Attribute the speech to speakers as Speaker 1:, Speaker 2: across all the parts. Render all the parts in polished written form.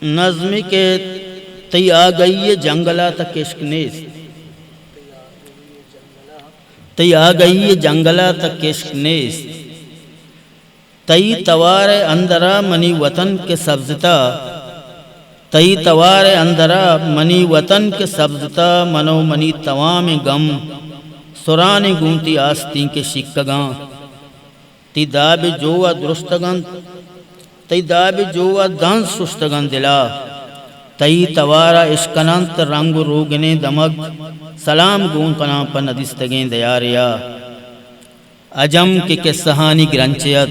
Speaker 1: نظم کے تی آ گئی یہ جنگلا تک عشق نیست، تی آ گئی یہ جنگلا تک عشق نیست، تی توار اندرا منی وطن کے سبزتا، تی توار اندرا منی وطن کے سبزتا، منو منی توام غم سران گونتی آستین کے شکگاں، تی داب جوا درستگن، تی داب جوا دنس شستگن دلا، تی توارا عشقنانت رنگ روگنے دمگ سلام گون کنا پا ندستگیں دیاریا، عجم کے کسہانی گرنچیت،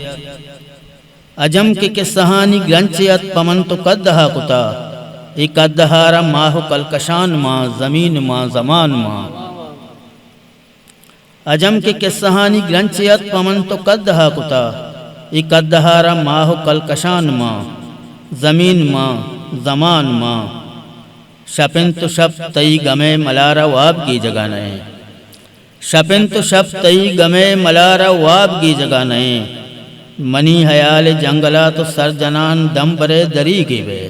Speaker 1: عجم کے کسہانی گرنچیت پمن تو قدہا کتا، ایک قدہارا ماہ کلکشان ماں زمین ماں زمان ماں، عجم کے کسہانی گرنچیت پمن تو قدہا کتا، ایک قدہارا ماہ کلکشان ماں زمین ماں زمان ماں، شپن تو شپ تئی گمے ملارا واب کی جگہ نئے، شپن تو شپ تئی گمے ملارا واب کی جگہ نئے، منی حیال جنگلا تو سر جنان دم برے دری گی بے،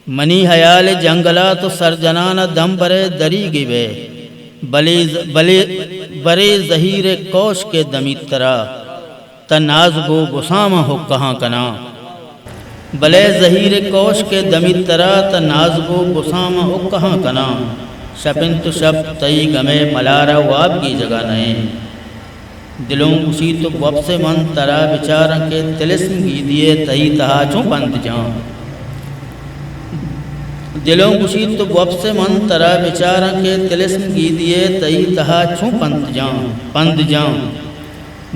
Speaker 1: منی حیال جنگلا تو سر جنان دم برے دری گی بے، برے ظہیر کوش کے دمی ترا تناز گو گسامہ ہو کہاں کنا، بلے ظہیر کوش کے دمی ترا تناز گو گسامہ ہو کہاں کنا، شپن تو شپ تئی گمے ملارا واب کی جگہ نئے، دلوں کسی تو وب سے من ترا بچارہ کے تلسم گی دیے تئی تہا چوں پند جاں، دلوں کسی تو وب سے من ترا بچارہ کے تلسم گی دیے تئی تہا چوں پند جاں،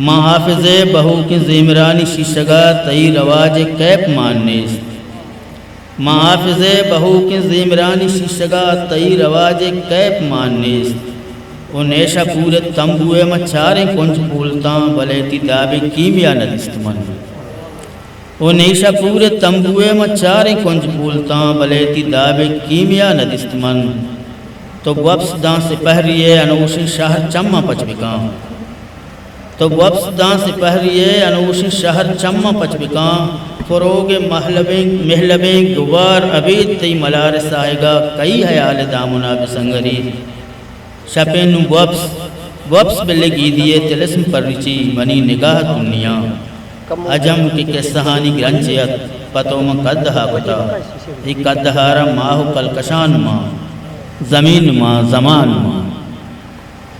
Speaker 1: ماں حافظ بہو کی زیمرانی شیشگا تئی رواج کیپ ماننیست، ماں حافظ بہو کی زیمرانی شیشگا تئی رواج کیپ ماننیست، او نیشہ پورے تمبوئے مچھاریں کنج پھولتاں بلے تی داب کیمیا ندست من، او نیشہ پورے تمبوئے مچھاریں کنج پھولتاں بلے تی داب کیمیا ندست من، تو وپس داں سے پہریے انوشی شہر چمہ پچ بکاں، تو وپس داں سے پہریے انوشی شہر چمہ پچ بکاں، فروغ محلبیں گوار عبید تی ملار سائگا کئی حیال دامنا بسنگری، شپن وپس بلگی دیے تلسم پر رچی منی نگاہ دنیا، عجم کی کسہانی گرنچیت پتو میں قدہا کتا، ایک قدہارا ماہ کلکشان ماں زمین ماں زمان ماں۔